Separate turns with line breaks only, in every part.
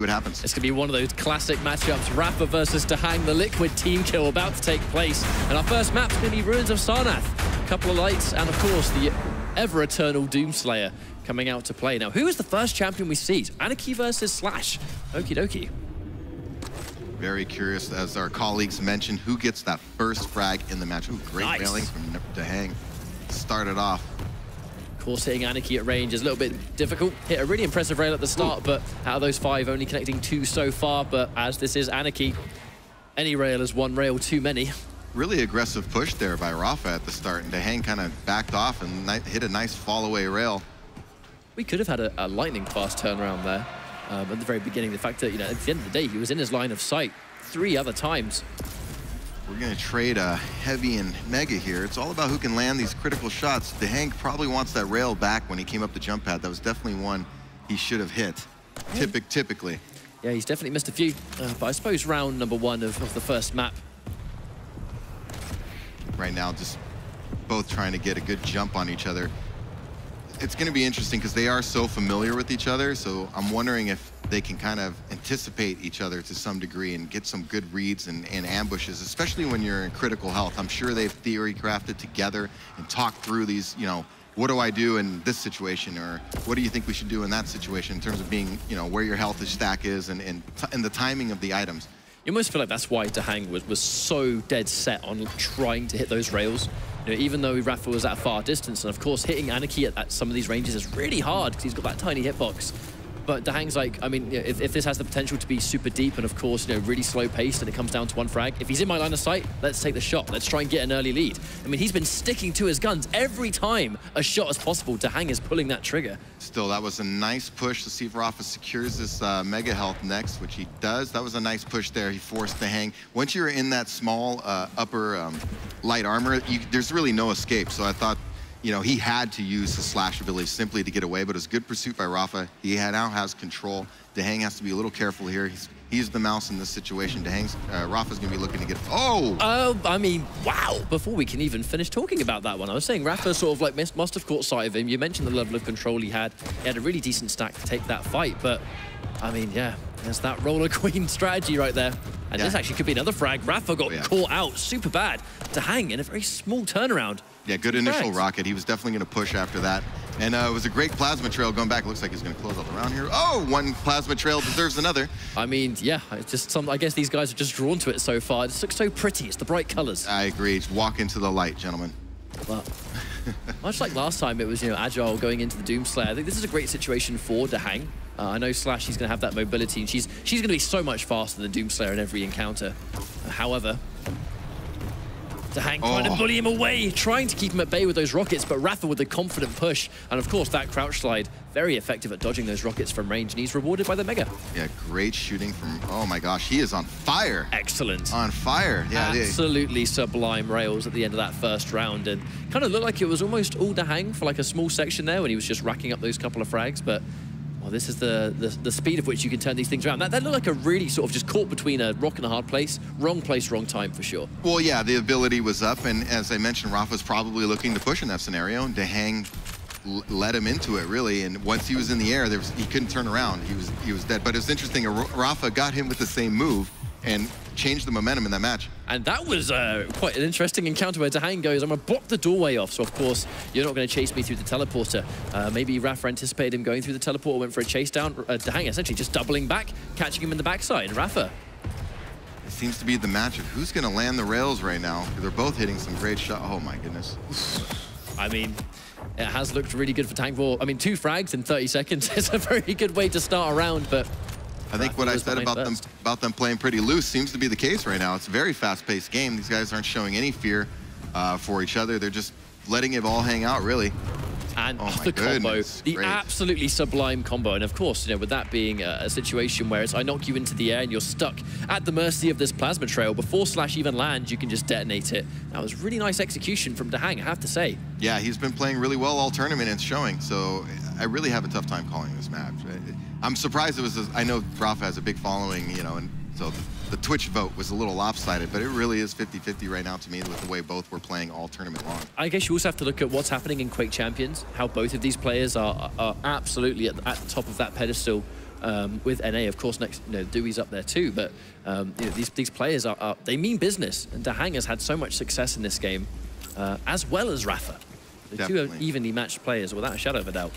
what happens.
It's going to be one of those classic matchups. Rapha versus DaHanG, the Liquid team kill about to take place. And our first map's going to be Ruins of Sarnath. A couple of lights, and of course, the ever-eternal Doomslayer coming out to play. Now, who is the first champion we see? Anarchy versus Slash. Okie dokie.
Very curious, as our colleagues mentioned, who gets that first frag in the match. Ooh, great railing from DaHanG. Started off.
Of course, hitting Anarchy at range is a little bit difficult. Hit a really impressive rail at the start, but out of those 5, only connecting 2 so far. But as this is Anarchy, any rail is one rail too many.
Really aggressive push there by Rapha at the start, and DaHanG kind of backed off and hit a nice fall-away rail.
We could have had a lightning-fast turnaround there at the very beginning. The fact that, at the end of the day, he was in his line of sight 3 other times.
We're going to trade Heavy and Mega here. It's all about who can land these critical shots. DaHanG probably wants that rail back when he came up the jump pad. That was definitely one he should have hit, typically.
Yeah, he's definitely missed a few, but I suppose round number 1 of the first map.
Right now, just both trying to get a good jump on each other. It's going to be interesting because they are so familiar with each other, so I'm wondering if they can kind of anticipate each other to some degree and get some good reads and ambushes, especially when you're in critical health. I'm sure they've theory crafted together and talked through these, what do I do in this situation, or what do you think we should do in that situation in terms of being, where your health stack is and the timing of the items.
You almost feel like that's why DaHanG was so dead set on trying to hit those rails. Even though Rapha was at a far distance, and of course hitting Anarchy at some of these ranges is really hard because he's got that tiny hitbox. But DaHanG's like, if this has the potential to be super deep and of course, really slow paced and it comes down to 1 frag, if he's in my line of sight, let's take the shot. Let's try and get an early lead. He's been sticking to his guns every time a shot is possible. DaHanG is pulling that trigger.
Still, that was a nice push to see if Rapha secures this Mega Health next, which he does. That was a nice push there. He forced DaHanG. Once you're in that small upper light armor, there's really no escape. So I thought, he had to use his Slash ability simply to get away, but it was good pursuit by Rapha. He now has control. DaHanG has to be a little careful here. He's the mouse in this situation. Rapha's going to be looking to get... Oh!
Wow! Before we can even finish talking about that one, I was saying Rapha sort of must have caught sight of him. You mentioned the level of control he had. He had a really decent stack to take that fight, but, yeah, there's that roller queen strategy right there. And this actually could be another frag. Rapha got caught out super bad. DaHanG in a very small turnaround.
Yeah, good initial rocket. He was definitely going to push after that. And it was a great plasma trail going back. Looks like he's going to close out the round here. Oh, 1 plasma trail deserves another.
Yeah, it's just I guess these guys are just drawn to it so far. It just looks so pretty. It's the bright colors.
I agree. Just walk into the light, gentlemen.
Well, much like last time, it was, Agile going into the Doomslayer. I think this is a great situation for DaHanG. I know Slash, he's going to have that mobility, and she's going to be so much faster than Doomslayer in every encounter. However, DaHanG trying to bully him away, trying to keep him at bay with those rockets, but Rapha with a confident push. And of course, that crouch slide, very effective at dodging those rockets from range, and he's rewarded by the Mega. Yeah,
great shooting from, oh my gosh, he is on fire.
Excellent.
On fire, yeah.
Absolutely sublime rails at the end of that first round, and kind of looked like it was almost all DaHanG for like a small section there when he was just racking up those couple of frags, but well, this is the speed of which you can turn these things around. That looked like a really sort of just caught between a rock and a hard place, wrong time for sure.
Well, yeah, the ability was up, and as I mentioned, Rapha's probably looking to push in that scenario, and DaHanG led him into it, really, and once he was in the air, he couldn't turn around. He was dead. But it's interesting, Rapha got him with the same move and changed the momentum in that match.
And that was quite an interesting encounter where DaHanG goes, I'm going to block the doorway off, so of course, you're not going to chase me through the teleporter. Maybe Rapha anticipated him going through the teleporter, went for a chase down. DaHanG essentially just doubling back, catching him in the backside. Rapha.
It seems to be the match of who's going to land the rails right now. They're both hitting some great shots. Oh my goodness.
It has looked really good for DaHanG. 2 frags in 30 seconds is a very good way to start a round, but
I think what I said about them playing pretty loose seems to be the case right now. It's a very fast-paced game. These guys aren't showing any fear for each other. They're just letting it all hang out, really.
And the combo, the absolutely sublime combo. And of course, with that being a situation where it's I knock you into the air and you're stuck at the mercy of this plasma trail. Before Slash even lands, you can just detonate it. That was really nice execution from DaHanG, I have to say.
Yeah, he's been playing really well all tournament and it's showing. So I really have a tough time calling this match. I'm surprised it was, I know Rapha has a big following, and so the Twitch vote was a little lopsided, but it really is 50-50 right now to me with the way both were playing all tournament long.
I guess you also have to look at what's happening in Quake Champions, how both of these players are absolutely at the top of that pedestal with NA, of course, next, Dewey's up there too, but these players they mean business, and DaHanG has had so much success in this game, as well as Rapha. The two evenly matched players, without a shadow of a doubt.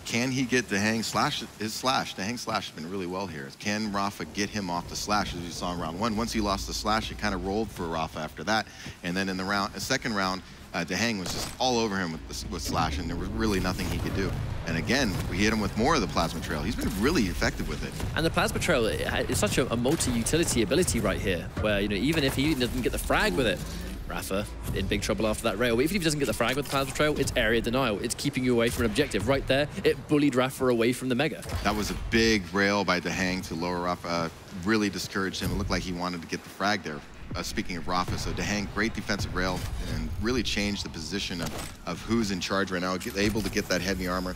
Can he get DaHanG slash? His slash, DaHanG slash has been really well here. Can Rapha get him off the slash, as you saw in round 1? Once he lost the slash, it kind of rolled for Rapha after that. And then in the second round, DaHanG was just all over him with slash, and there was really nothing he could do. And again, we hit him with more of the plasma trail. He's been really effective with it.
And the plasma trail is such a multi-utility ability right here, where even if he doesn't get the frag with it, Rapha in big trouble after that rail. But even if he doesn't get the frag with the plasma trail, it's area denial. It's keeping you away from an objective. Right there, it bullied Rapha away from the mega.
That was a big rail by DaHanG to lower Rapha. Really discouraged him. It looked like he wanted to get the frag there. Speaking of Rapha, so DaHanG, great defensive rail and really changed the position of who's in charge right now, able to get that heavy armor.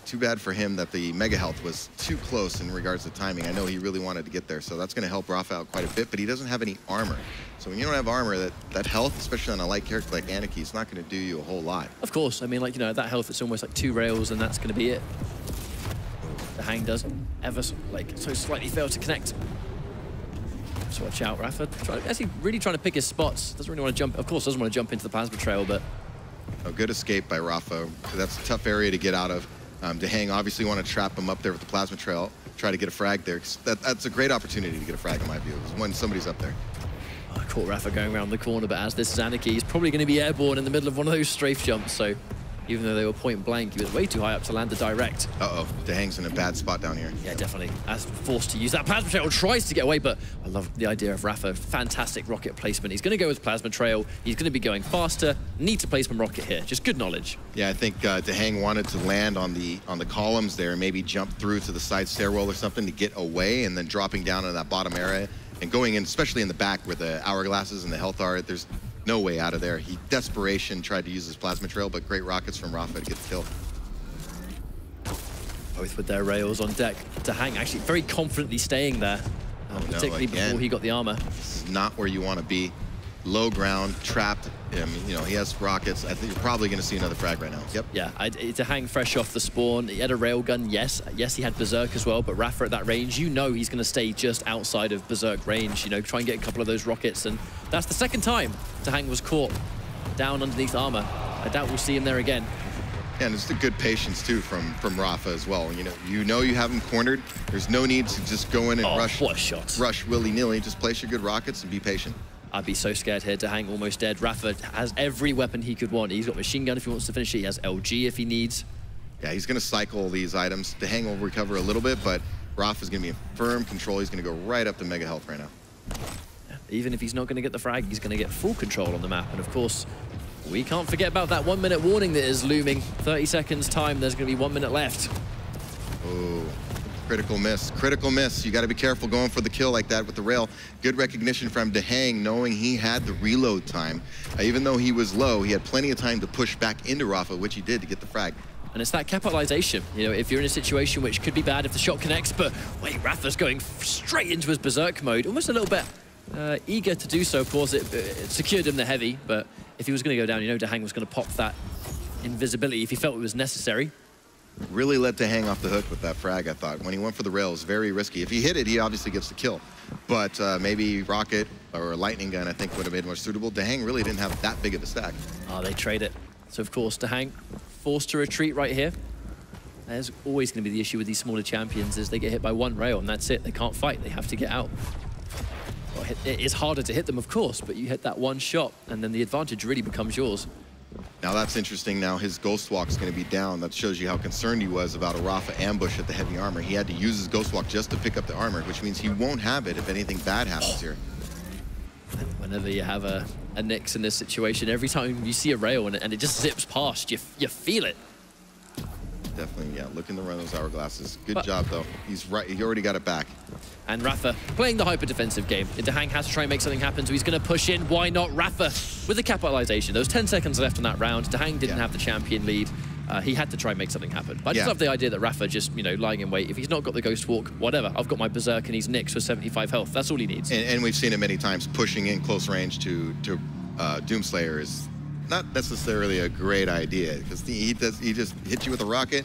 Too bad for him that the mega health was too close in regards to timing. I know he really wanted to get there, so that's going to help Rapha out quite a bit, but he doesn't have any armor. So when you don't have armor, that health, especially on a light character like Anarchy, it's not going to do you a whole lot.
Of course, I mean, that health, it's almost like 2 rails, and that's going to be it. DaHanG doesn't ever, so slightly fail to connect. So watch out, Rapha. Actually, really trying to pick his spots. Doesn't really want to jump. Of course, doesn't want to jump into the plasma trail, but
a good escape by Rapha. That's a tough area to get out of. DaHanG obviously want to trap him up there with the plasma trail, try to get a frag there. That's a great opportunity to get a frag in my view, when somebody's up there.
I caught Rapha going around the corner, but as this is Anarchy, he's probably going to be airborne in the middle of one of those strafe jumps. So even though they were point blank, he was way too high up to land the direct.
Uh-oh, DaHanG's in a bad spot down here.
Yeah, definitely. As forced to use that plasma trail, tries to get away, but I love the idea of Rapha. Fantastic rocket placement. He's going to go with plasma trail. He's going to be going faster. Need to place some rocket here. Just good knowledge.
Yeah, I think DaHanG wanted to land on the columns there and maybe jump through to the side stairwell or something to get away, and then dropping down in that bottom area and going in, especially in the back where the hourglasses and the health are. There's no way out of there. He, desperation, tried to use his plasma trail, but great rockets from Rapha to get the kill.
Both with their rails on deck. DaHanG actually very confidently staying there, particularly before he got the armor.
This is not where you want to be. Low ground, trapped. I mean, he has rockets. I think you're probably going to see another frag right now. Yep.
Yeah, DaHanG fresh off the spawn. He had a railgun, yes. Yes, he had Berserk as well, but Rapha at that range, he's going to stay just outside of Berserk range, try and get a couple of those rockets. And that's the second time DaHanG was caught down underneath armor. I doubt we'll see him there again.
Yeah, and it's the good patience, too, from Rapha as well. You know you have him cornered. There's no need to just go in and rush willy-nilly. Just place your good rockets and be patient.
I'd be so scared here. DaHanG almost dead. Rapha has every weapon he could want. He's got machine gun if he wants to finish it. He has LG if he needs.
Yeah, he's going to cycle these items. DaHanG will recover a little bit, but Rapha's going to be in firm control. He's going to go right up to mega health right now.
Yeah, even if he's not going to get the frag, he's going to get full control on the map. And of course, we can't forget about that 1 minute warning that is looming. 30 seconds time, there's going to be 1 minute left.
Oh. Critical miss. Critical miss. You got to be careful going for the kill like that with the rail. Good recognition from DaHanG, knowing he had the reload time. Even though he was low, he had plenty of time to push back into Rapha, which he did to get the frag.
And it's that capitalization. If you're in a situation which could be bad if the shot connects, but wait, Rapha's going straight into his Berserk mode, almost a little bit eager to do so. Of course, it secured him the heavy, but if he was going to go down, DaHanG was going to pop that invisibility if he felt it was necessary.
Really let DaHanG off the hook with that frag, I thought. When he went for the rail, it was very risky. If he hit it, he obviously gets the kill. But maybe rocket or a lightning gun, I think, would have been more suitable. DaHanG really didn't have that big of a stack.
Oh, they trade it. So, of course, DaHanG forced to retreat right here. There's always going to be the issue with these smaller champions is they get hit by one rail, and that's it. They can't fight. They have to get out. Well, it is harder to hit them, of course, but you hit that one shot, and then the advantage really becomes yours.
Now that's interesting. Now his Ghost Walk is going to be down. That shows you how concerned he was about a Rapha ambush at the heavy armor. He had to use his Ghost Walk just to pick up the armor, which means he won't have it if anything bad happens here.
Whenever you have a Nyx in this situation, every time you see a rail and it just zips past, you feel it.
Definitely, yeah. Looking to run those hourglasses. Good job, though. He's right. He already got it back.
And Rapha playing the hyper-defensive game. DaHanG has to try and make something happen, so he's going to push in. Why not Rapha with the capitalization? There was 10 seconds left on that round. DaHanG didn't have the champion lead. He had to try and make something happen. But I just love the idea that Rapha just, lying in wait. If he's not got the Ghost Walk, whatever. I've got my Berserk and he's Nyx with 75 health. That's all he needs.
And we've seen it many times. Pushing in close range to Doomslayer is not necessarily a great idea because he just hits you with a rocket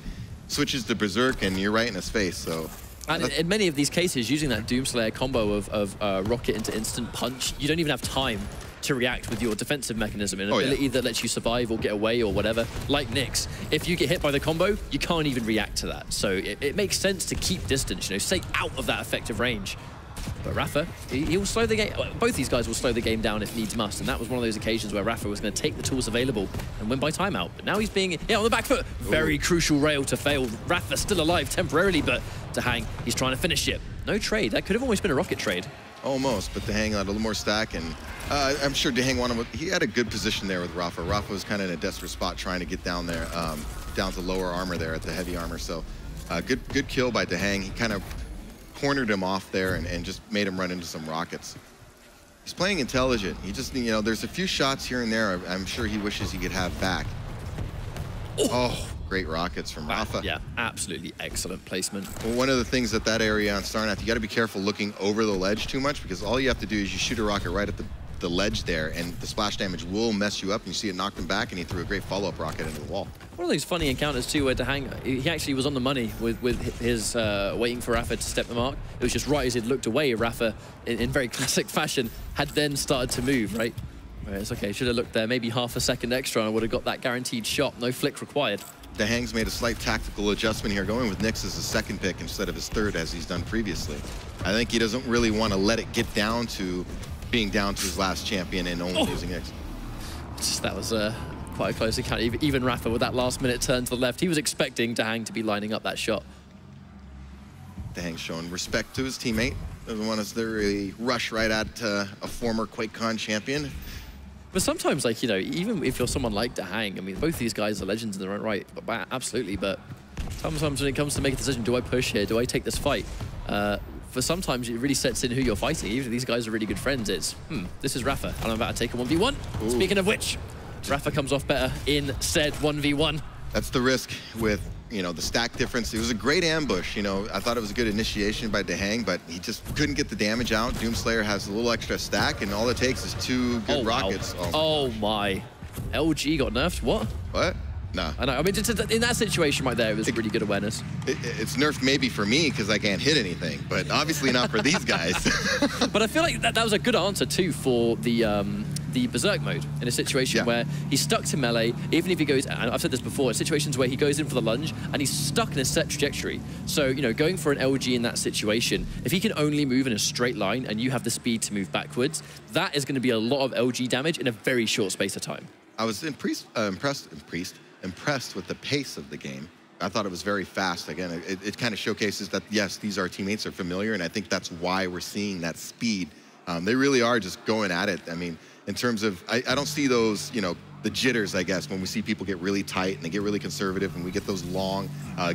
switches to Berserk, and you're right in his face. So.
And in many of these cases, using that Doomslayer combo of rocket into instant punch, you don't even have time to react with your defensive mechanism, an ability that lets you survive or get away or whatever. Like Nyx, if you get hit by the combo, you can't even react to that. So it makes sense to keep distance, you know, stay out of that effective range. But Rapha, he will slow the game. Both these guys will slow the game down if needs must, and that was one of those occasions where Rapha was going to take the tools available and win by timeout. But now he's being on the back foot. Very crucial rail to fail. Rapha still alive temporarily, but DaHanG, he's trying to finish it. No trade. That could have almost been a rocket trade.
Almost, but DaHanG had a little more stack, and I'm sure DaHanG wanted. He had a good position there with Rapha. Rapha was kind of in a desperate spot trying to get down there, down to lower armor there at the heavy armor. So good kill by DaHanG. He kind of cornered him off there and just made him run into some rockets. He's playing intelligent. He just, you know, there's a few shots here and there I'm sure he wishes he could have back. Oh, great rockets from Rapha.
Yeah, absolutely excellent placement.
Well, one of the things that area on Starnath, you got to be careful looking over the ledge too much, because all you have to do is you shoot a rocket right at the ledge there, and the splash damage will mess you up, and you see it knocked him back, and he threw a great follow-up rocket into the wall.
One of those funny encounters too, where DaHanG, he actually was on the money with his waiting for Rapha to step the mark. It was just right as he'd looked away, Rapha, in very classic fashion, had then started to move, right? Whereas, okay, should have looked there, maybe half a second extra, and I would have got that guaranteed shot, no flick required.
DaHanG's made a slight tactical adjustment here, going with Nyx as his second pick instead of his third, as he's done previously. I think he doesn't really want to let it get down to being down to his last champion and only using Nyx.
That was quite a close encounter. Even Rapha with that last-minute turn to the left, he was expecting DaHanG to be lining up that shot.
DaHanG showing respect to his teammate. Doesn't want us to really rush right at a former QuakeCon champion.
But sometimes, like, you know, even if you're someone like DaHanG, I mean, both these guys are legends in their own right, absolutely, but sometimes when it comes to make a decision, do I push here, do I take this fight? For sometimes it really sets in who you're fighting. Even if these guys are really good friends, it's, this is Rapha, and I'm about to take a 1v1. Ooh. Speaking of which, Rapha comes off better in said 1v1.
That's the risk with, you know, the stack difference. It was a great ambush, you know. I thought it was a good initiation by DaHanG, but he just couldn't get the damage out. Doomslayer has a little extra stack, and all it takes is 2 good rockets.
Wow. Oh my. LG got nerfed? What?
What? No.
I know. I mean, in that situation right there, it was really good awareness.
It's nerfed maybe for me because I can't hit anything, but obviously not for these guys.
But I feel like that was a good answer too for the Berserk mode in a situation where he's stuck to melee, even if he goes, and I've said this before, in situations where he goes in for the lunge and he's stuck in a set trajectory. So, you know, going for an LG in that situation, if he can only move in a straight line and you have the speed to move backwards, that is going to be a lot of LG damage in a very short space of time.
I was impressed with the pace of the game. I thought it was very fast. Again, it kind of showcases that, yes, these our teammates are familiar, and I think that's why we're seeing that speed. They really are just going at it. I mean, in terms of, I don't see those, you know, the jitters, I guess, when we see people get really tight and they get really conservative and we get those long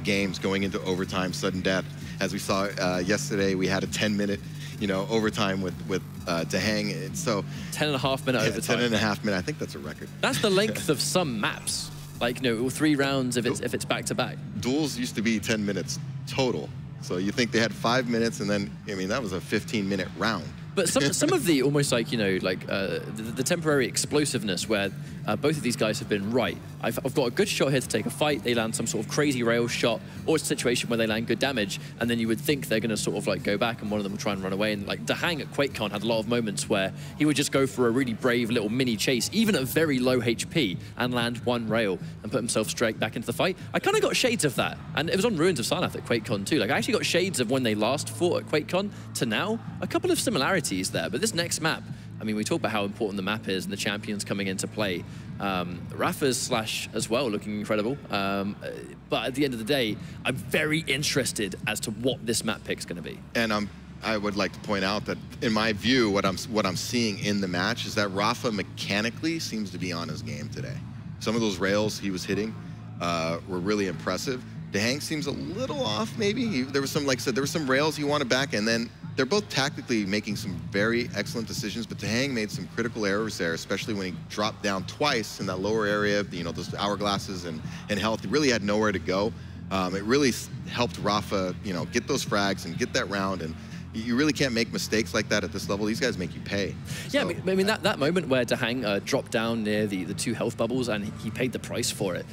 games going into overtime, sudden death. As we saw yesterday, we had a 10-minute, you know, overtime with DaHanG. And so
10.5 minute overtime.
10.5 minute. I think that's a record.
That's the length of some maps. Like, you know, 3 rounds if it's back to back. Duels
used to be 10 minutes total. So you think they had 5 minutes, and then, I mean, that was a 15-minute round.
But some of the almost like, you know, like the temporary explosiveness where both of these guys have been right. I've got a good shot here to take a fight. They land some sort of crazy rail shot, or it's a situation where they land good damage, and then you would think they're going to sort of like go back and one of them will try and run away. And like DaHanG at QuakeCon had a lot of moments where he would just go for a really brave little mini chase, even at very low HP, and land one rail and put himself straight back into the fight. I kind of got shades of that, and it was on Ruins of Sarnath at QuakeCon too. Like I actually got shades of when they last fought at QuakeCon to now. A couple of similarities there, but this next map, I mean, we talk about how important the map is and the champions coming into play. Rapha's Slash as well, looking incredible. But at the end of the day, I'm very interested as to what this map pick's going to be. And
I would like to point out that, in my view, what I'm seeing in the match is that Rapha mechanically seems to be on his game today. Some of those rails he was hitting were really impressive. DaHanG seems a little off, maybe. There was some, like I said, there were some rails he wanted back, and then they're both tactically making some very excellent decisions, but DaHanG made some critical errors there, especially when he dropped down twice in that lower area, you know, those hourglasses and health. He really had nowhere to go. It really helped Rapha, you know, get those frags and get that round, and you really can't make mistakes like that at this level. These guys make you pay.
Yeah, so, I mean that moment where DaHanG dropped down near the 2 health bubbles and he paid the price for it,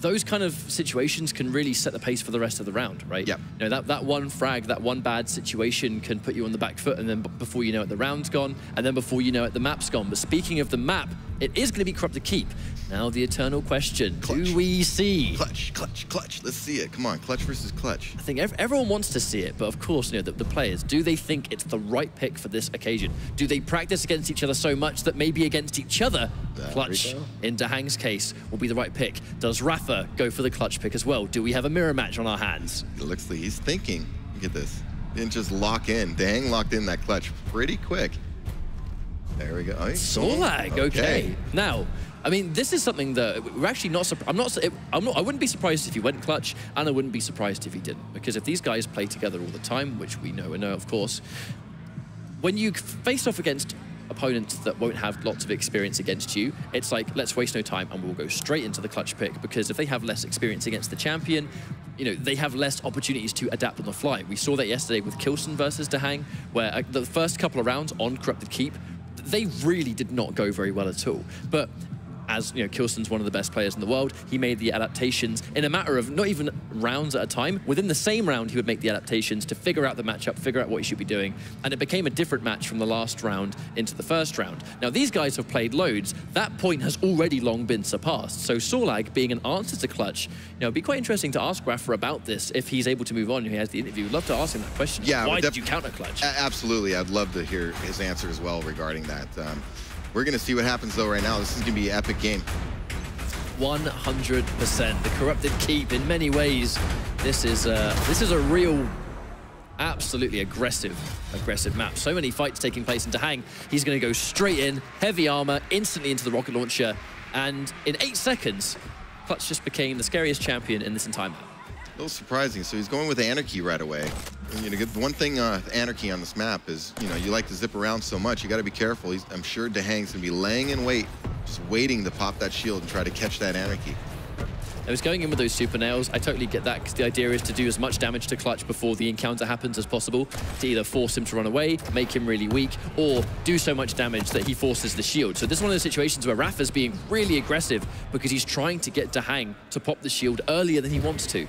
those kind of situations can really set the pace for the rest of the round, right?
Yep.
You know, that one frag, that one bad situation can put you on the back foot, and then before you know it, the round's gone, and then before you know it, the map's gone. But speaking of the map, it is going to be Corrupted Keep. Now the eternal question,
Clutch.
Do we see?
Clutch. Let's see it. Come on, Clutch versus Clutch.
I think everyone wants to see it, but of course, you know, the players, do they think it's the right pick for this occasion? Do they practice against each other so much that maybe against each other, Clutch, in DaHanG's case, will be the right pick? Does Rapha go for the Clutch pick as well? Do we have a mirror match on our hands?
It looks like he's thinking. Look at this. Didn't just lock in. DaHanG locked in that Clutch pretty quick. There we go. Oh,
Solag, okay. Now, I mean, this is something that we're actually not. I wouldn't be surprised if he went Clutch, and I wouldn't be surprised if he didn't, because if these guys play together all the time, which we know, of course, when you face off against opponents that won't have lots of experience against you, it's like, let's waste no time and we'll go straight into the Clutch pick, because if they have less experience against the champion, you know, they have less opportunities to adapt on the fly. We saw that yesterday with Kilson versus DaHanG, where the first couple of rounds on Corrupted Keep, they really did not go very well at all. But as you know, Kilson's one of the best players in the world. He made the adaptations in a matter of not even rounds at a time. Within the same round, he would make the adaptations to figure out the matchup, figure out what he should be doing, and it became a different match from the last round into the first round. Now, these guys have played loads. That point has already long been surpassed. So Solag being an answer to Clutch, you know, it'd be quite interesting to ask Rapha about this if he's able to move on. He has the interview. We'd love to ask him that question.
Yeah,
why did you counter Clutch?
Absolutely, I'd love to hear his answer as well regarding that. We're going to see what happens, though, right now. This is going to be an epic game.
100%. The Corrupted Keep, in many ways, this is a real, absolutely aggressive map. So many fights taking place in DaHanG. He's going to go straight in, heavy armor, instantly into the rocket launcher, and in 8 seconds, Clutch just became the scariest champion in this entire map.
A little surprising. So he's going with Anarchy right away. And, you know, the one thing Anarchy on this map is, you know, you like to zip around so much, you got to be careful. I'm sure DaHanG's gonna be laying in wait, just waiting to pop that shield and try to catch that Anarchy.
I was going in with those super nails. I totally get that, because the idea is to do as much damage to Clutch before the encounter happens as possible, to either force him to run away, make him really weak, or do so much damage that he forces the shield. So this is one of those situations where Rapha's being really aggressive because he's trying to get DaHanG to pop the shield earlier than he wants to.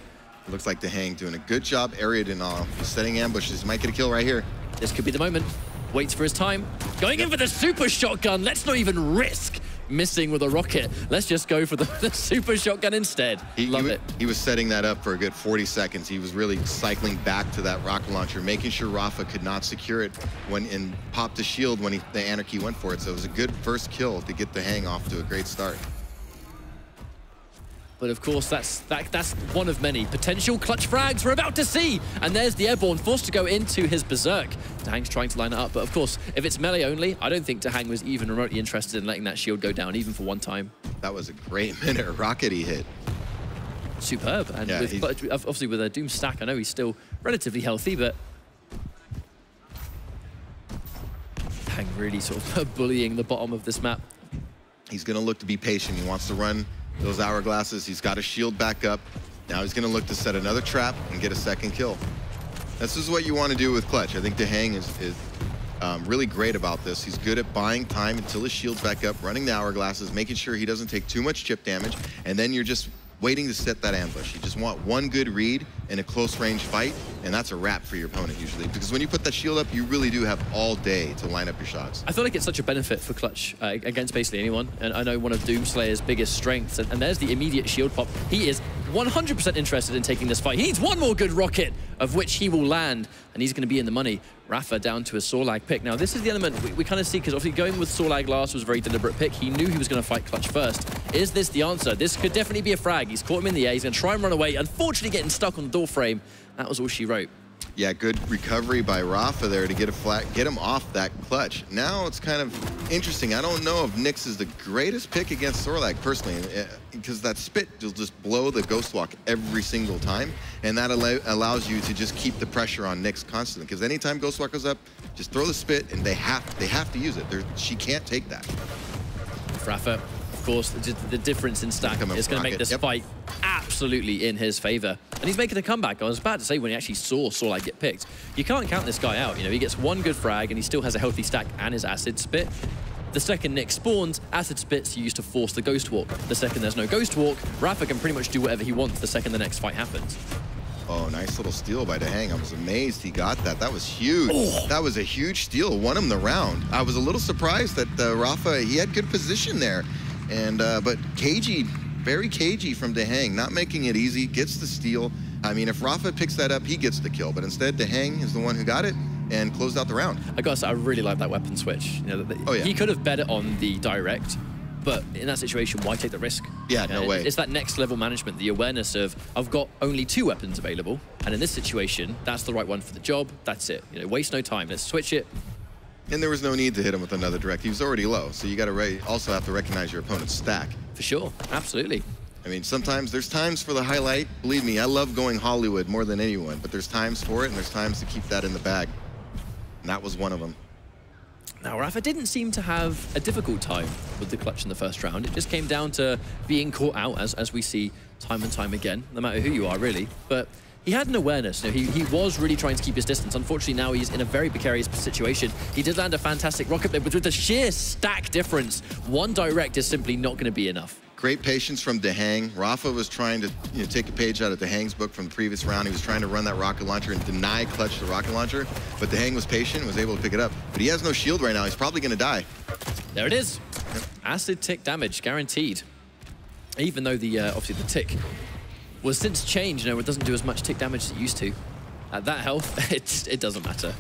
Looks like DaHanG doing a good job area denial. He's setting ambushes. He might get a kill right here.
This could be the moment. Waits for his time. Going in for the super shotgun. Let's not even risk missing with a rocket. Let's just go for the super shotgun instead. Love it.
He was setting that up for a good 40 seconds. He was really cycling back to that rocket launcher, making sure Rapha could not secure it and popped the shield when the Anarchy went for it. So it was a good first kill to get DaHanG off to a great start.
But of course, that's one of many potential Clutch frags we're about to see. And there's the airborne, forced to go into his berserk. DaHanG's trying to line it up, but of course, if it's melee only, I don't think DaHanG was even remotely interested in letting that shield go down, even for one time.
That was a great minute rocket he hit.
Superb. And yeah, obviously with a Doom stack, I know he's still relatively healthy, but DaHanG really sort of bullying the bottom of this map.
He's going to look to be patient. He wants to run those hourglasses. He's got a shield back up. Now he's going to look to set another trap and get a second kill. This is what you want to do with Clutch. I think DaHanG is really great about this. He's good at buying time until his shield's back up, running the hourglasses, making sure he doesn't take too much chip damage, and then you're just waiting to set that ambush. You just want one good read in a close range fight, and that's a wrap for your opponent usually. Because when you put that shield up, you really do have all day to line up your shots.
I feel like it's such a benefit for Clutch against basically anyone. And I know one of Doomslayer's biggest strengths, and there's the immediate shield pop. He is 100% interested in taking this fight. He needs one more good rocket, of which he will land, and he's going to be in the money. Rapha down to a Solag pick. Now, this is the element we kind of see, because obviously going with Solag last was a very deliberate pick. He knew he was going to fight Clutch first. Is this the answer? This could definitely be a frag. He's caught him in the air. He's going to try and run away. Unfortunately, getting stuck on the door frame. That was all she wrote.
Yeah, good recovery by Rapha there to get him off that Clutch. Now it's kind of interesting. I don't know if Nyx is the greatest pick against Solag personally, because that spit will just blow the Ghost Walk every single time, and that allows you to just keep the pressure on Nyx constantly. Because anytime Ghost Walk goes up, just throw the spit, and they have to use it. She can't take that.
Rapha, of course, the difference in stack is going to make this fight absolutely in his favor. And he's making a comeback. I was about to say when he actually saw Solag get picked. You can't count this guy out. You know, he gets one good frag and he still has a healthy stack and his acid spit. The second Nick spawns, Acid Spit's used to force the Ghost Walk. The second there's no Ghost Walk, Rapha can pretty much do whatever he wants the second the next fight happens.
Oh, nice little steal by DaHanG. I was amazed he got that. That was huge. Oh. That was a huge steal. Won him the round. I was a little surprised that Rapha, he had good position there. And but cagey, very cagey from DaHanG, not making it easy, gets the steal. I mean, if Rapha picks that up, he gets the kill. But instead, DaHanG is the one who got it and closed out the round.
I gotta say, I really like that weapon switch. You know,
oh, yeah.
He could have bet it on the direct, but in that situation, why take the risk?
Yeah, no way.
It's that next level management, the awareness of, I've got only 2 weapons available, and in this situation, that's the right one for the job, that's it. You know, waste no time, let's switch it.
And there was no need to hit him with another direct. He was already low, so you gotta also have to recognize your opponent's stack.
For sure, absolutely.
I mean, sometimes there's times for the highlight. Believe me, I love going Hollywood more than anyone, but there's times for it, and there's times to keep that in the bag. And that was one of them.
Now, Rapha didn't seem to have a difficult time with the clutch in the first round. It just came down to being caught out, as we see time and time again, no matter who you are, really. But he had an awareness. You know, he was really trying to keep his distance. Unfortunately, now he's in a very precarious situation. He did land a fantastic rocket blade, but with the sheer stack difference, one direct is simply not going to be enough.
Great patience from DaHanG. Rapha was trying to take a page out of DaHanG's book from the previous round. He was trying to run that rocket launcher and deny clutch the rocket launcher, but DaHanG was patient and was able to pick it up. But he has no shield right now. He's probably going to die.
There it is.
Yep.
Acid tick damage, guaranteed. Even though the obviously the tick was since changed, you know, it doesn't do as much tick damage as it used to. At that health, it doesn't matter.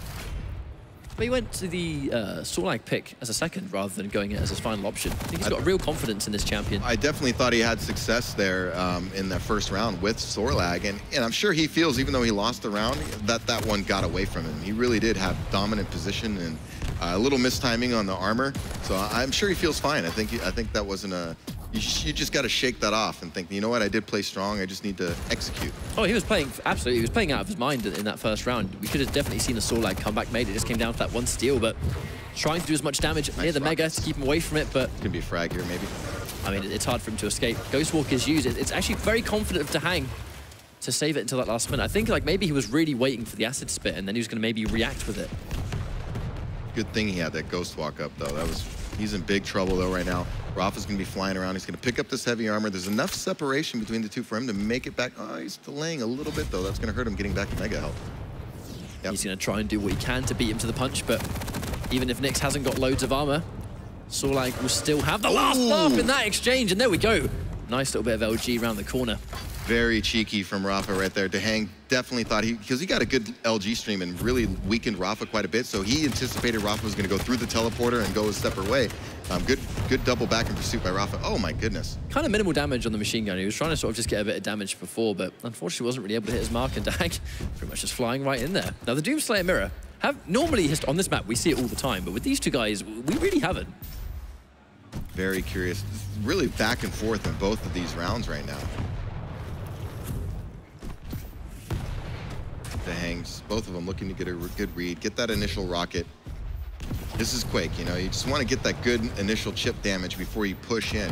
But he went to the Sorlag pick as a second rather than going it as his final option. I think he's got real confidence in this champion.
I definitely thought he had success there in that first round with Sorlag. And I'm sure he feels, even though he lost the round, that one got away from him. He really did have dominant position and a little mistiming on the armor. So I'm sure he feels fine. I think that wasn't a... You just got to shake that off and think, you know what, I did play strong, I just need to execute.
Oh, he was playing, absolutely, he was playing out of his mind in that first round. We could have definitely seen a Sorlag comeback made. It just came down to that one steal, but trying to do as much damage near the Mega to keep him away from it, but...
It's going to be a frag here, maybe.
I mean, it's hard for him to escape. Ghostwalk is used. It's actually very confident of DaHanG to save it until that last minute. I think like maybe he was really waiting for the Acid Spit, and then he was going to maybe react with it.
Good thing he had that Ghost Walk up, though. He's in big trouble, though, right now. Rapha's going to be flying around. He's going to pick up this heavy armor. There's enough separation between the two for him to make it back. Oh, he's delaying a little bit, though. That's going to hurt him getting back to Mega health. Yep.
He's going to try and do what he can to beat him to the punch, but even if Nyx hasn't got loads of armor, Sorlag will still have the last buff in that exchange, and there we go. Nice little bit of LG around the corner.
Very cheeky from Rapha right there. DaHanG definitely thought because he got a good LG stream and really weakened Rapha quite a bit, so he anticipated Rapha was going to go through the teleporter and go a separate way. Good double back in pursuit by Rapha. Oh my goodness.
Kind of minimal damage on the machine gun. He was trying to sort of just get a bit of damage before, but unfortunately wasn't really able to hit his mark, and DaHanG pretty much just flying right in there. Now the Doomslayer mirror, normally on this map we see it all the time, but with these two guys, we really haven't.
Very curious. Really back and forth in both of these rounds right now. DaHanG's, both of them looking to get a good read, get that initial rocket. This is Quake, you know, you just want to get that good initial chip damage before you push in.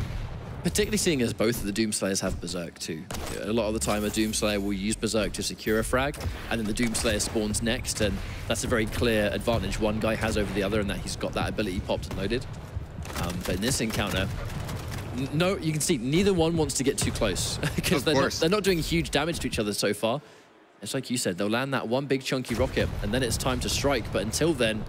Particularly seeing as both of the Doomslayers have Berserk too. A lot of the time a Doomslayer will use Berserk to secure a frag, and then the Doomslayer spawns next, and that's a very clear advantage one guy has over the other, and that he's got that ability popped and loaded. But in this encounter, no, you can see neither one wants to get too close because they're not doing huge damage to each other so far. It's like you said, they'll land that one big chunky rocket and then it's time to strike. But until then,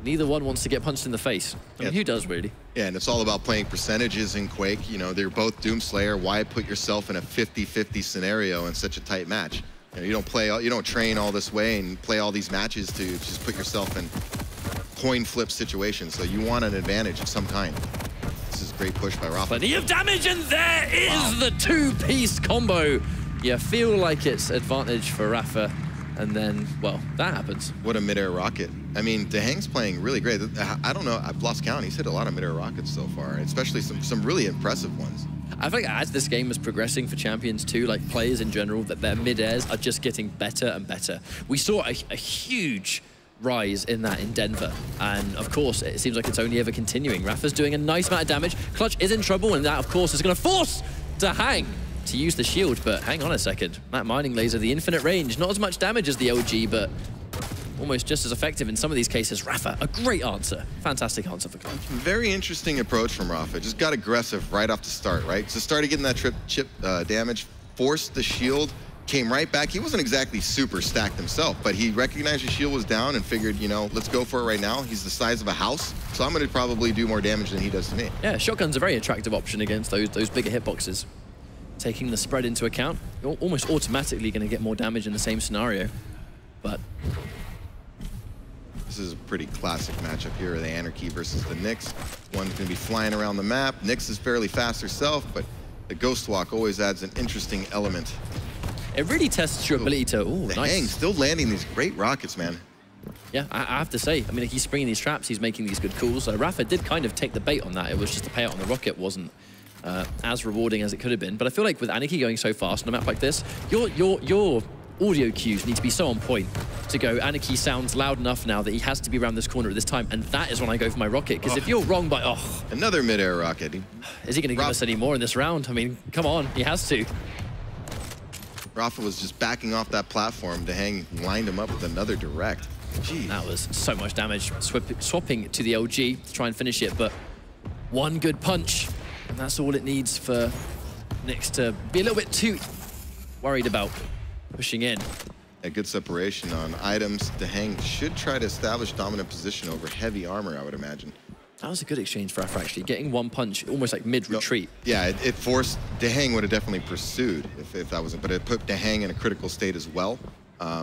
neither one wants to get punched in the face. I mean, who does really?
Yeah, and it's all about playing percentages in Quake. You know, they're both Doomslayer. Why put yourself in a 50-50 scenario in such a tight match? You know, you don't train all this way and play all these matches to just put yourself in coin flip situations. So you want an advantage of some kind. This is a great push by Rapha.
Plenty of damage, and there is the two-piece combo. You feel like it's advantage for Rapha, and then, well, that happens.
What a mid-air rocket. I mean, DaHanG's playing really great. I don't know, I've lost count. He's hit a lot of mid-air rockets so far, especially some really impressive ones.
I think as this game is progressing for champions too, like players in general, that their mid-airs are just getting better and better. We saw a huge rise in that in Denver, and of course it seems like it's only ever continuing. Rapha's doing a nice amount of damage. Clutch is in trouble, and that of course is going to force DaHanG to use the shield, but hang on a second. That mining laser, the infinite range, not as much damage as the LG, but almost just as effective in some of these cases. Rapha, a great answer. Fantastic answer for Clutch.
Very interesting approach from Rapha. Just got aggressive right off the start, right? So started getting that chip damage, forced the shield, came right back. He wasn't exactly super stacked himself, but he recognized his shield was down and figured, you know, let's go for it right now. He's the size of a house, so I'm going to probably do more damage than he does to me.
Yeah, shotgun's a very attractive option against those bigger hitboxes. Taking the spread into account, you're almost automatically going to get more damage in the same scenario. But
this is a pretty classic matchup here, the Anarchy versus the Nyx. One's going to be flying around the map. Nyx is fairly fast herself, but the Ghost Walk always adds an interesting element.
It really tests your ability to,
DaHanG
nice.
still landing these great rockets, man.
Yeah, I have to say, I mean, he's springing these traps, he's making these good calls. Rapha did kind of take the bait on that. It was just the payout on the rocket wasn't as rewarding as it could have been. But I feel like with Anarchy going so fast on a map like this, your audio cues need to be so on point to go, Anarchy sounds loud enough now that he has to be around this corner at this time, and that is when I go for my rocket, because if you're wrong by,
Another mid-air rocket.
Is he going to give us any more in this round? I mean, come on, he has to.
Rapha was just backing off that platform. DaHanG lined him up with another direct. Jeez.
That was so much damage. Swapping to the LG to try and finish it, but one good punch, and that's all it needs for Nyx to be a little bit too worried about pushing in.
A good separation on items. DaHanG should try to establish dominant position over heavy armor, I would imagine.
That was a good exchange for Rapha, actually. Getting one punch, almost like mid-retreat.
Yeah, it forced... DaHanG would have definitely pursued if that wasn't... But it put DaHanG in a critical state as well.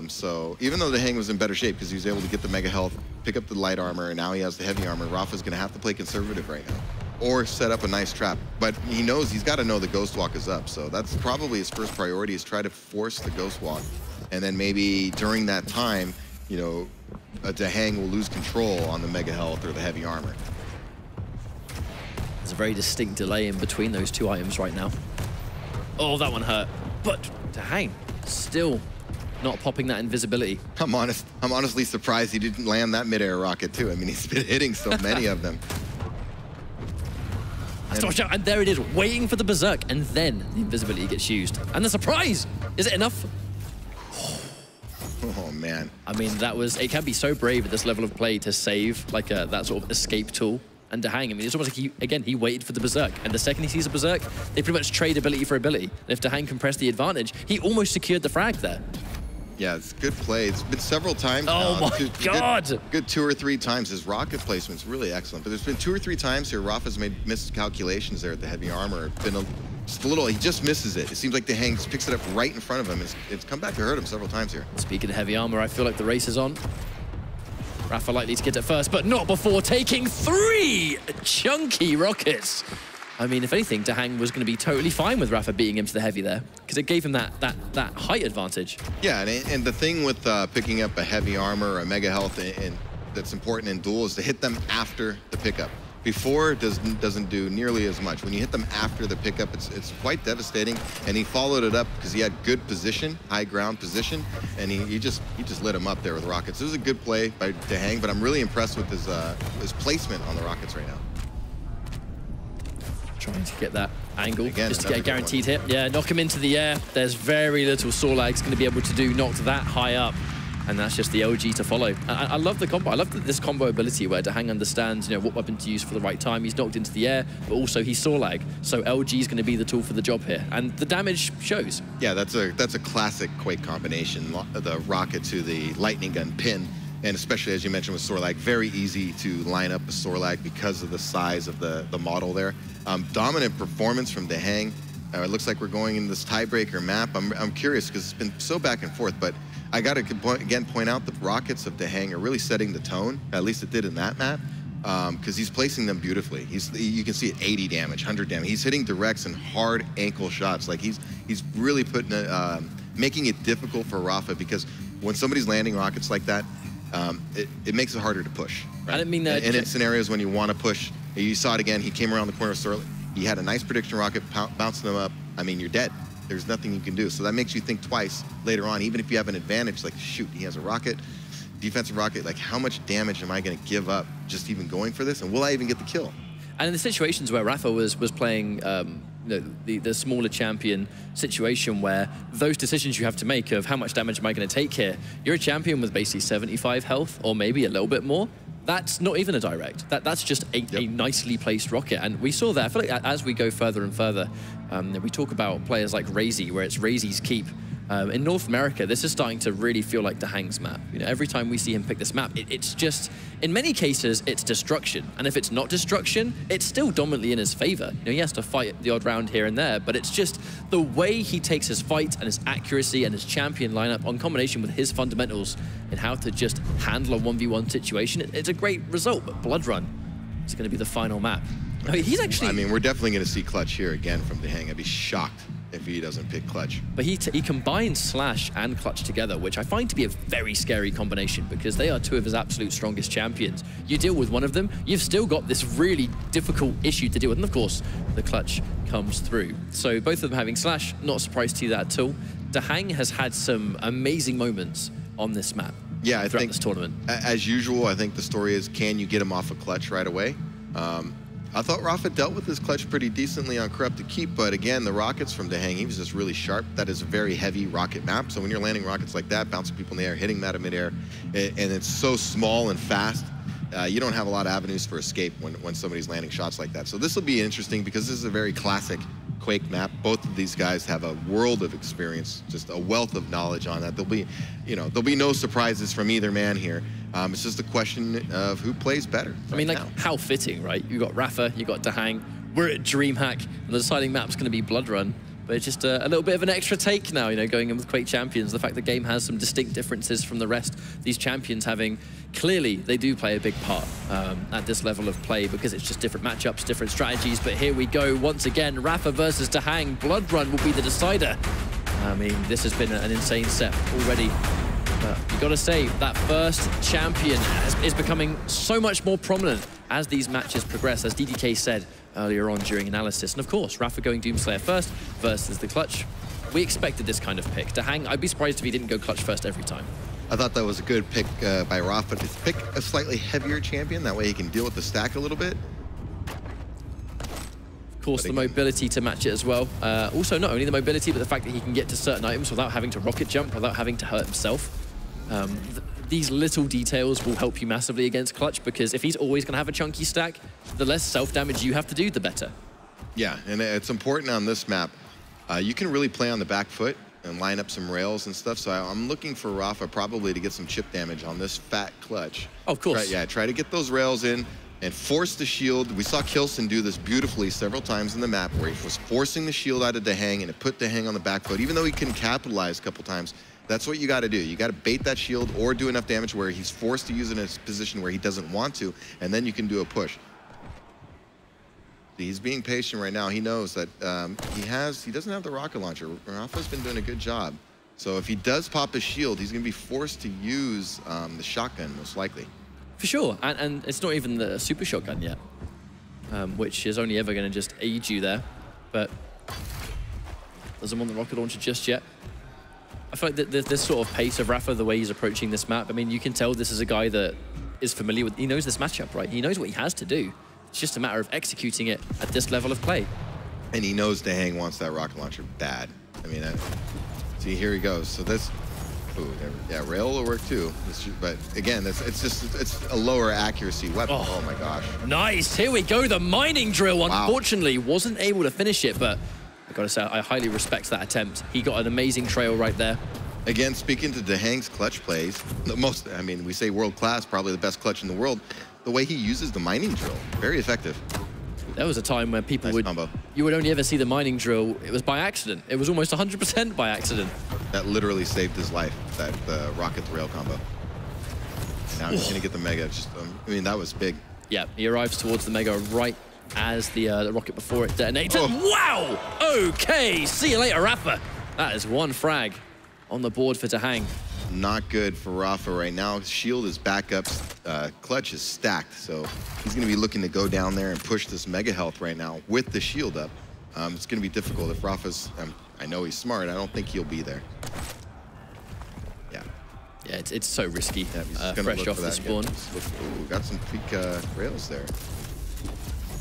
So even though DaHanG was in better shape because he was able to get the mega health, pick up the light armor, and now he has the heavy armor, Rapha's going to have to play conservative right now. Or set up a nice trap. But he knows he's got to know the Ghost Walk is up. So that's probably his first priority, is try to force the Ghost Walk. And then maybe during that time, you know, DaHanG will lose control on the mega health or the heavy armor.
There's a very distinct delay in between those two items right now. Oh, that one hurt. But DaHanG still not popping that invisibility.
I'm honestly surprised he didn't land that mid-air rocket too. I mean, he's been hitting so many of them.
And there it is, waiting for the berserk, and then the invisibility gets used. And the surprise! Is it enough?
Oh, man.
I mean, it can be so brave at this level of play to save like that sort of escape tool. And DaHanG, I mean, it's almost like he waited for the berserk. And the second he sees a berserk, they pretty much trade ability for ability. And if DaHanG can press the advantage, he almost secured the frag there.
Yeah, it's good play. It's been several times
now. Oh my God!
Good 2 or 3 times. His rocket placement's really excellent. But there's been 2 or 3 times here Rapha's made miscalculations there at the heavy armor. Just a little, he just misses it. It seems like DaHanG just picks it up right in front of him. It's come back to hurt him several times here.
Speaking of heavy armor, I feel like the race is on. Rapha likely to get it first, but not before taking 3 chunky rockets. I mean, if anything, DaHanG was going to be totally fine with Rapha beating him to the heavy there, because it gave him that height advantage.
Yeah, and the thing with picking up a heavy armor or a mega health and that's important in duel is to hit them after the pickup. Before, doesn't do nearly as much. When you hit them after the pickup, it's quite devastating. And he followed it up because he had good position, high ground position, and he just lit him up there with rockets. It was a good play by DaHanG, but I'm really impressed with his placement on the rockets right now.
Trying to get that angle,
again,
just to get a guaranteed hit. Yeah, knock him into the air. There's very little Sorlag's going to be able to do knocked that high up. And that's just the LG to follow. I love the combo. I love this combo ability where DaHanG understands, you know, what weapon to use for the right time. He's knocked into the air, but also he's Sorlag. So LG is going to be the tool for the job here. And the damage shows.
Yeah, that's a classic Quake combination. The rocket to the lightning gun pin. And especially, as you mentioned, with Sorlag, very easy to line up a Sorlag because of the size of the model there. Dominant performance from DaHanG. It looks like we're going in this tiebreaker map. I'm curious because it's been so back and forth, but I got to again point out the rockets of DaHanG are really setting the tone. At least it did in that map, because he's placing them beautifully. You can see it, 80 damage, 100 damage. He's hitting directs and hard ankle shots. Like he's really putting making it difficult for Rapha, because when somebody's landing rockets like that, it makes it harder to push. Right?
I didn't mean that.
And in scenarios when you want to push, you saw it again. He came around the corner of Sorlag. He had a nice prediction rocket, bouncing them up. I mean, you're dead. There's nothing you can do. So that makes you think twice later on, even if you have an advantage, like, shoot, he has a rocket, defensive rocket, like, how much damage am I going to give up just even going for this? And will I even get the kill?
And in the situations where Rapha was playing the smaller champion situation where those decisions you have to make of how much damage am I going to take here. You're a champion with basically 75 health or maybe a little bit more. That's not even a direct. That's just a nicely placed rocket. And we saw that. I feel like as we go further and further, we talk about players like Razy, where it's Razy's keep. In North America, this is starting to really feel like DaHanG's map. Every time we see him pick this map, it's just, in many cases, it's destruction. And if it's not destruction, it's still dominantly in his favor. He has to fight the odd round here and there, but it's just the way he takes his fight and his accuracy and his champion lineup on combination with his fundamentals and how to just handle a 1v1 situation. It's a great result, but Blood Run is going to be the final map. He's actually...
I mean, we're definitely going to see Clutch here again from DaHanG. I'd be shocked if he doesn't pick Clutch.
But he combines Slash and Clutch together, which I find to be a very scary combination because they are two of his absolute strongest champions. You deal with one of them, you've still got this really difficult issue to deal with. And of course, the Clutch comes through. So both of them having Slash, not surprised to see that at all. DaHanG has had some amazing moments on this map.
Yeah, I think
this tournament.
As usual, I think the story is, can you get him off a Clutch right away? I thought Rapha dealt with his Clutch pretty decently on Corrupted Keep, but again, the rockets from DaHanG, he was just really sharp. That is a very heavy rocket map, so when you're landing rockets like that, bouncing people in the air, hitting that in midair, and it's so small and fast, you don't have a lot of avenues for escape when somebody's landing shots like that. So this will be interesting because this is a very classic Quake map. Both of these guys have a world of experience, just a wealth of knowledge on that. There'll be no surprises from either man here. It's just a question of who plays better.
I mean, like, how fitting, right? You got Rapha, you got DaHanG. We're at DreamHack, and the deciding map's going to be Blood Run. But it's just a little bit of an extra take now, going in with Quake champions. The fact the game has some distinct differences from the rest. These champions clearly, they do play a big part at this level of play because it's just different matchups, different strategies. But here we go once again, Rapha versus DaHanG. Blood Run will be the decider. I mean, this has been an insane set already. You got to say, that first champion is becoming so much more prominent as these matches progress, as DDK said earlier on during analysis. And of course, Rapha going Doomslayer first versus the Clutch. We expected this kind of pick. DaHanG, I'd be surprised if he didn't go Clutch first every time.
I thought that was a good pick by Rapha to pick a slightly heavier champion. That way he can deal with the stack a little bit.
Of course, the mobility to match it as well. Also, not only the mobility, but the fact that he can get to certain items without having to rocket jump, without having to hurt himself. These little details will help you massively against Clutch because if he's always going to have a chunky stack, the less self-damage you have to do, the better. Yeah,
and it's important on this map. You can really play on the back foot and line up some rails and stuff, so I'm looking for Rapha probably to get some chip damage on this fat Clutch.
Oh, of course.
Try to get those rails in and force the shield. We saw Kilson do this beautifully several times in the map where he was forcing the shield out of DaHanG and it put DaHanG on the back foot. Even though he couldn't capitalize a couple times, that's what you got to do. You got to bait that shield or do enough damage where he's forced to use it in a position where he doesn't want to, and then you can do a push. He's being patient right now. He knows that he doesn't have the rocket launcher. Rapha's been doing a good job. So if he does pop his shield, he's going to be forced to use the shotgun, most likely.
For sure, and it's not even the super shotgun yet, which is only ever going to just aid you there, but doesn't want the rocket launcher just yet. I feel like this sort of pace of Rapha, the way he's approaching this map, I mean, you can tell this is a guy that is familiar with, he knows this matchup, right? He knows what he has to do. It's just a matter of executing it at this level of play.
And he knows DaHanG wants that rocket launcher bad. I mean, see, here he goes. So this, yeah, rail will work too. But again, it's a lower accuracy weapon. Oh my gosh.
Nice, here we go, the mining drill. Wow. Unfortunately, wasn't able to finish it, but I gotta say, I highly respect that attempt. He got an amazing trail right there.
Again, speaking to DaHanG's Clutch plays, I mean, we say world class, probably the best Clutch in the world. The way he uses the mining drill, very effective.
There was a time when people you would only ever see the mining drill. It was by accident. It was almost 100% by accident.
That literally saved his life, that rocket to rail combo. Now he's gonna get the mega. I mean, that was big.
Yeah, he arrives towards the mega right as the rocket before it detonates. Wow! Okay, see you later, Rapha. That is one frag on the board for DaHanG.
Not good for Rapha right now. His shield is back up. Clutch is stacked, so he's going to be looking to go down there and push this mega health right now with the shield up. It's going to be difficult if Rapha's... I know he's smart. I don't think he'll be there. Yeah.
Yeah, it's so risky.
Yeah,
fresh off the spawn.
Ooh, got some peak rails there.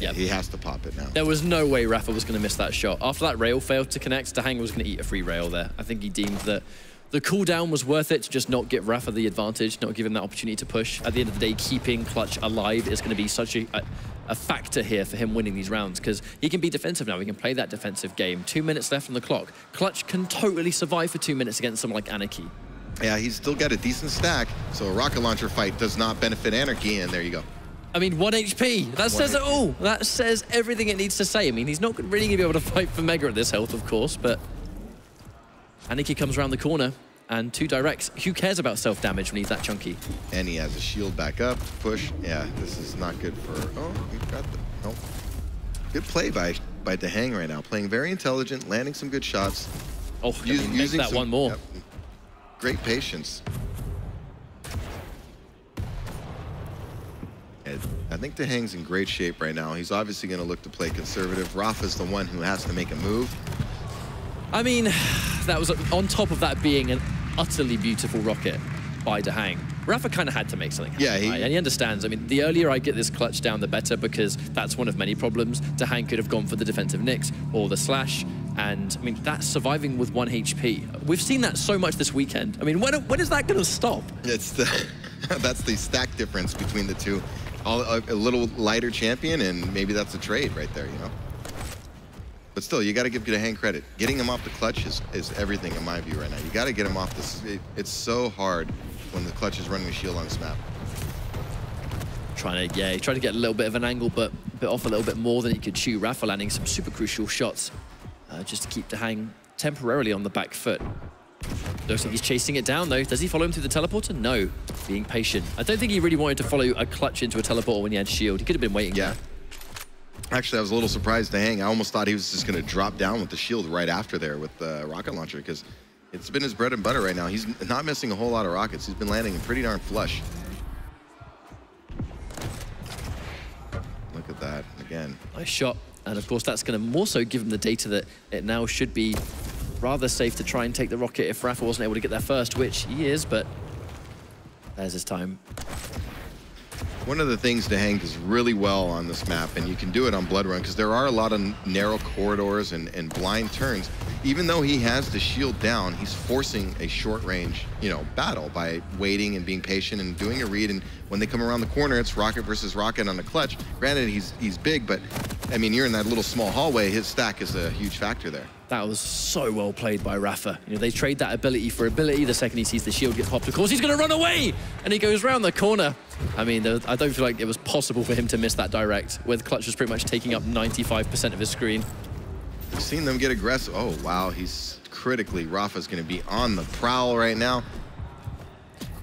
Yeah.
He has to pop it now.
There was no way Rapha was going to miss that shot. After that rail failed to connect, DaHanG was going to eat a free rail there. I think he deemed that the cooldown was worth it to just not give Rapha the advantage, not give him that opportunity to push. At the end of the day, keeping Clutch alive is going to be such a factor here for him winning these rounds, because he can be defensive now. He can play that defensive game. 2 minutes left on the clock. Clutch can totally survive for 2 minutes against someone like Anarchy.
Yeah, he's still got a decent stack, so a rocket launcher fight does not benefit Anarchy, and there you go.
I mean, 1 HP. That says it all. That says everything it needs to say. I mean, he's not really going to be able to fight for Mega at this health, of course, but Anarchy comes around the corner, and 2 directs. Who cares about self-damage when he's that chunky?
And he has a shield back up, push. Yeah, this is not good for... Oh, he got the... Oh. Good play by DaHanG right now. Playing very intelligent, landing some good shots.
Oh, using that one more.
Yep, great patience. I think DaHanG's in great shape right now. He's obviously going to look to play conservative. Rapha's the one who has to make a move.
I mean, that was on top of that being an utterly beautiful rocket by DaHanG. Rapha kind of had to make something happen,
yeah,
right? And he understands. I mean, the earlier I get this clutch down, the better, because that's one of many problems. DaHanG could have gone for the defensive nicks or the slash, and I mean, that's surviving with 1 HP. We've seen that so much this weekend. I mean, when is that going to stop?
It's the that's the stack difference between the two. A little lighter champion, and maybe that's a trade right there, you know? But still, you got to give DaHanG credit. Getting him off the clutch is everything in my view right now. You got to get him off this. It's so hard when the clutch is running a shield on this map.
He tried to get a little bit of an angle, but bit off a little bit more than he could chew. Rapha landing some super crucial shots just to keep DaHanG temporarily on the back foot. Looks like he's chasing it down, though. Does he follow him through the teleporter? No. Being patient. I don't think he really wanted to follow a clutch into a teleporter when he had shield. He could have been waiting.
Yeah. Actually, I was a little surprised DaHanG. I almost thought he was just going to drop down with the shield right after there with the rocket launcher, because it's been his bread and butter right now. He's not missing a whole lot of rockets. He's been landing pretty darn flush. Look at that again.
Nice shot. And of course, that's going to more so give him the data that it now should be rather safe to try and take the rocket if Rapha wasn't able to get there first, which he is, but there's his time.
One of the things DaHanG does really well on this map, and you can do it on Blood Run, because there are a lot of narrow corridors and blind turns. Even though he has the shield down, he's forcing a short-range, you know, battle by waiting and being patient and doing a read. And when they come around the corner, it's rocket versus rocket on the clutch. Granted, he's big, but I mean, you're in that little small hallway. His stack is a huge factor there.
That was so well played by Rapha. You know, they trade that ability for ability. The second he sees the shield get popped, of course, he's going to run away! And he goes around the corner. I mean, I don't feel like it was possible for him to miss that direct, with Clutch was pretty much taking up 95% of his screen.
We've seen them get aggressive. Oh, wow, he's critically. Rapha's going to be on the prowl right now.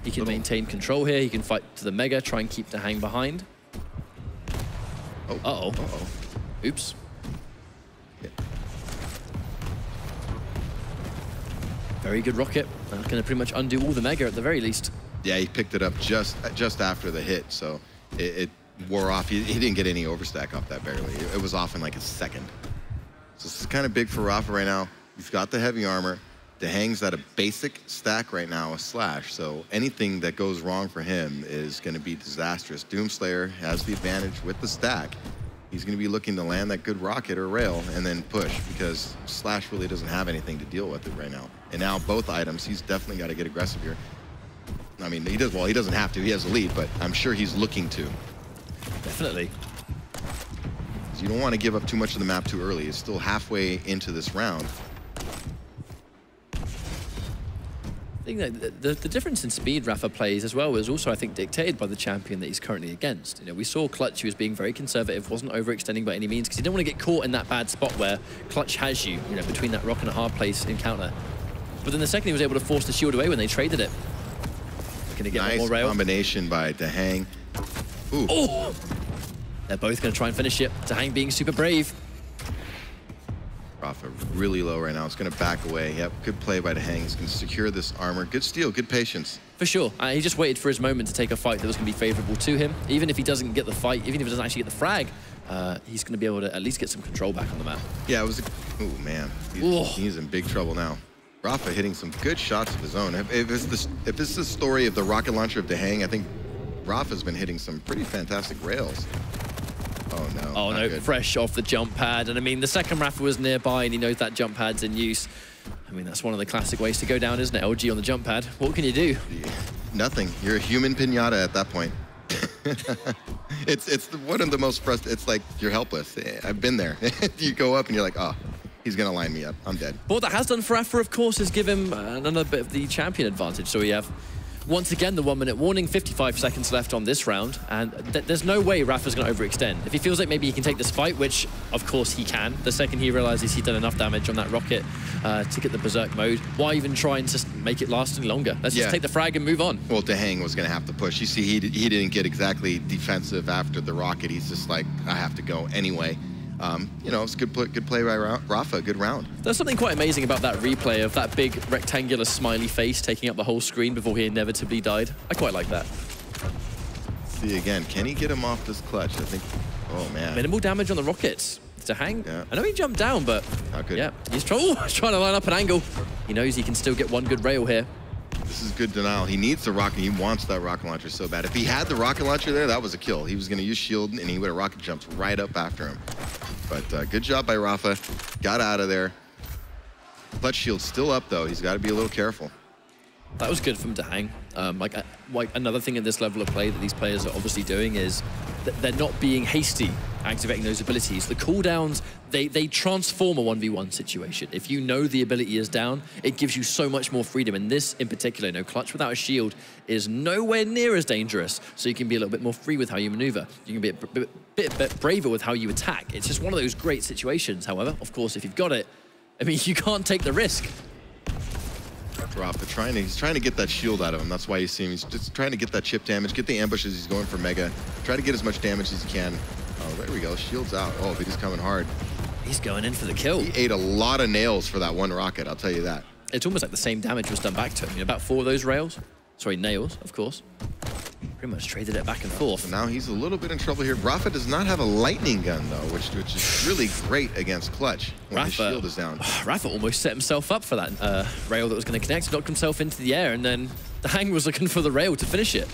He can maintain control here. He can fight to the Mega, try and keep DaHanG behind.
Oh.
Uh-oh.
Uh-oh.
Oops.
Yeah.
Very good rocket. Going to pretty much undo all the Mega at the very least.
Yeah, he picked it up just after the hit, so it wore off. He didn't get any overstack off that barely. It was off in like a second. So this is kind of big for Rapha right now. He's got the heavy armor. DaHanG's at a basic stack right now, a slash. So anything that goes wrong for him is going to be disastrous. Doomslayer has the advantage with the stack. He's going to be looking to land that good rocket or rail and then push, because slash really doesn't have anything to deal with it right now. And now both items, he's definitely got to get aggressive here. I mean, he doesn't have to. He has a lead, but I'm sure he's looking to.
Definitely.
You don't want to give up too much of the map too early. It's still halfway into this round.
I think that the difference in speed Rapha plays as well is also, I think, dictated by the champion that he's currently against. You know, we saw Clutch, who was being very conservative, wasn't overextending by any means, because he didn't want to get caught in that bad spot where Clutch has you, you know, between that rock and a hard place encounter. But then the second he was able to force the shield away when they traded it. Going to get
nice
one more rail.
Combination by DaHanG. Ooh.
Oh! They're both going to try and finish it. DaHanG being super brave.
Rapha really low right now. It's going to back away. Yep, good play by DaHanG. He's going to secure this armor. Good steal, good patience.
For sure. He just waited for his moment to take a fight that was going to be favorable to him. Even if he doesn't get the fight, even if he doesn't actually get the frag, he's going to be able to at least get some control back on the map.
Yeah, it was oh man. He's in big trouble now. Rapha hitting some good shots of his own. If this is the story of the rocket launcher of DaHanG, I think Rapha's been hitting some pretty fantastic rails. Oh, no.
Oh, no,
good.
fresh off the jump pad. And I mean, the second Rapha was nearby and he knows that jump pad's in use. I mean, that's one of the classic ways to go down, isn't it? LG on the jump pad. What can you do?
Yeah, nothing. You're a human pinata at that point. It's one of the most frustrating. It's like you're helpless. I've been there. You go up and you're like, oh, he's going to line me up. I'm dead.
But what that has done for Rapha, of course, is give him another bit of the champion advantage. So we have, once again, the 1 minute warning, 55 seconds left on this round. And there's no way Rapha's going to overextend. If he feels like maybe he can take this fight, which, of course, he can. The second he realizes he's done enough damage on that rocket to get the berserk mode, why even try and just make it last any longer? Let's just take the frag and move on. Well,
DaHanG was going to have to push. You see, he didn't get exactly defensive after the rocket. He's just like, I have to go anyway. You know, it's good play by Rapha, good round.
There's something quite amazing about that replay of that big rectangular smiley face taking up the whole screen before he inevitably died. I quite like that.
See again, can he get him off this clutch? I think, oh man.
Minimal damage on the rockets. DaHanG, I know he jumped down, but yeah, he's trying to line up an angle. He knows he can still get one good rail here.
This is good denial. He needs the rocket. He wants that rocket launcher so bad. If he had the rocket launcher there, that was a kill. He was going to use shield, and he would have rocket jumped right up after him. But good job by Rapha. Got out of there. Clutch shield still up, though. He's got to be a little careful.
That was good from DaHanG. Like another thing in this level of play that these players are obviously doing is that they're not being hasty activating those abilities. The cooldowns, they transform a 1v1 situation. If you know the ability is down, it gives you so much more freedom. And this in particular, clutch without a shield is nowhere near as dangerous. So you can be a little bit more free with how you maneuver. You can be a bit braver with how you attack. It's just one of those great situations. However, of course, if you've got it, I mean, you can't take the risk.
Rapha he's trying to get that shield out of him. That's why you see him. He's just trying to get that chip damage, get the ambushes. He's going for mega. Try to get as much damage as he can. Oh, there we go. Shield's out. Oh, but he's coming hard.
He's going in for the kill.
He ate a lot of nails for that one rocket, I'll tell you that.
It's almost like the same damage was done back to him. About 4 of those rails. Sorry, nails, of course. Pretty much traded it back and forth.
So now he's a little bit in trouble here. Rapha does not have a lightning gun, though, which is really great against clutch when his shield is down.
Rapha almost set himself up for that rail that was going to connect, knocked himself into the air, and then DaHanG was looking for the rail to finish it.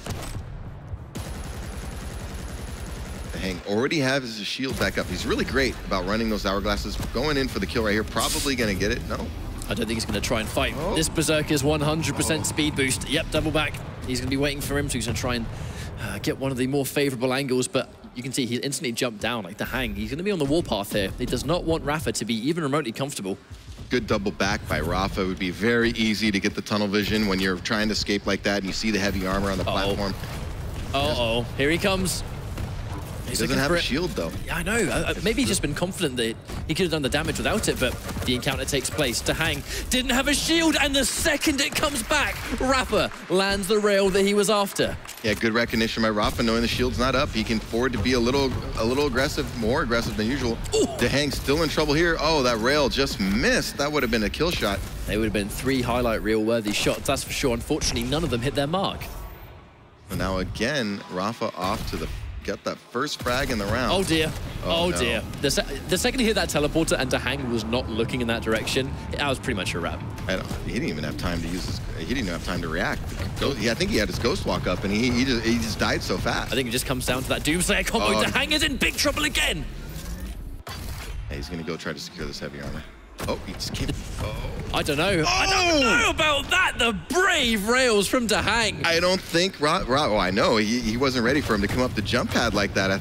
DaHanG already has his shield back up. He's really great about running those hourglasses. Going in for the kill right here. Probably going to get it. No.
I don't think he's going to try and fight. Oh. This berserk is 100% speed boost. Yep, double back. He's going to be waiting for him, so he's going to try and get one of the more favorable angles, but you can see he instantly jumped down like DaHanG. He's going to be on the warpath here. He does not want Rapha to be even remotely comfortable.
Good double back by Rapha. It would be very easy to get the tunnel vision when you're trying to escape like that and you see the heavy armor on the platform.
Uh-oh, here he comes.
He doesn't have a shield, though.
Yeah, I know. Maybe he's just been confident that he could have done the damage without it, but the encounter takes place. DaHanG didn't have a shield, and the second it comes back, Rapha lands the rail that he was after.
Yeah, good recognition by Rapha, knowing the shield's not up. He can afford to be a little aggressive, more aggressive than usual. DaHanG still in trouble here. Oh, that rail just missed. That would have been a kill shot.
They would have been 3 highlight reel-worthy shots, that's for sure. Unfortunately, none of them hit their mark.
And now again, Rapha off to get that first frag in the round.
Oh dear. Oh
no.
dear. The second he hit that teleporter and DaHanG was not looking in that direction, that was pretty much a wrap.
He didn't even have time to use his. He didn't even have time to react. I think he had his ghost walk up, and he just died so fast.
I think it just comes down to that Doomslayer combo. DaHanG is in big trouble again.
Yeah, he's gonna go try to secure this heavy armor. Oh, he just came. Oh.
I don't know. I don't know about that. The brave rails from DaHanG.
I don't think well, I know he wasn't ready for him to come up the jump pad like that. I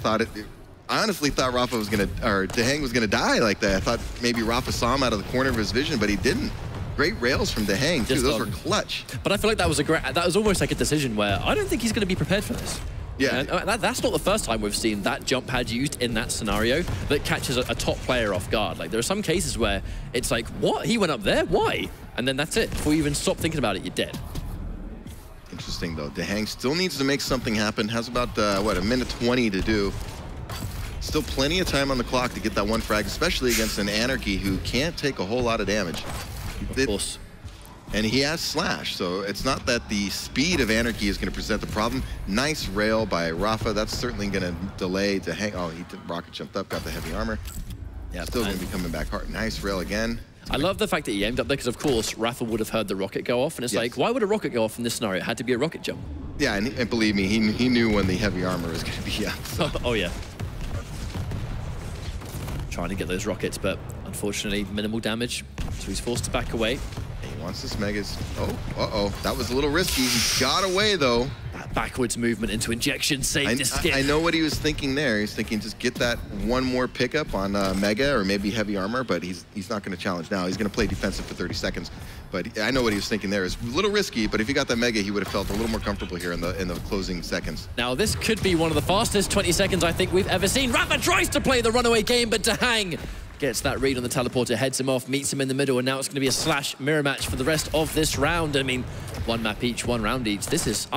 honestly thought Rapha was gonna, or DaHanG was gonna die like that. I thought maybe Rapha saw him out of the corner of his vision, but he didn't. Great rails from DaHanG too. Those were clutch.
But I feel like that was almost like a decision where I don't think he's going to be prepared for this.
Yeah.
And that's not the first time we've seen that jump pad used in that scenario that catches a top player off guard. Like, there are some cases where it's like, what? He went up there? Why? And then that's it. Before you even stop thinking about it, you're dead.
Interesting, though. DaHanG still needs to make something happen. Has about, what, 1:20 to do. Still plenty of time on the clock to get that one frag, especially against an Anarchy who can't take a whole lot of damage.
Of course.
And he has Slash, so it's not that the speed of Anarchy is going to present the problem. Nice rail by Rapha. That's certainly going to delay DaHanG. Oh, he did rocket jumped up, got the heavy armor. Yeah, still going to be coming back hard. Nice rail again.
I love the fact that he aimed up there because, of course, Rapha would have heard the rocket go off. And it's like, why would a rocket go off in this scenario? It had to be a rocket jump.
Yeah, and believe me, he knew when the heavy armor was going to be up. So.
Oh, yeah. trying to get those rockets, but unfortunately, minimal damage. So he's forced to back away.
He wants this Megas. Oh, uh-oh. That was a little risky. He got away, though.
That backwards movement into injection saved his skin.
I know what he was thinking there. He's thinking just get that one more pickup on Mega or maybe heavy armor, but he's not going to challenge now. He's going to play defensive for 30 seconds. But I know what he was thinking there. It's a little risky, but if he got that Mega, he would have felt a little more comfortable here in the closing seconds.
Now, this could be one of the fastest 20 seconds I think we've ever seen. Rapha tries to play the runaway game, but DaHanG gets that read on the teleporter, heads him off, meets him in the middle, and now it's going to be a slash mirror match for the rest of this round. I mean, one map each, one round each. This is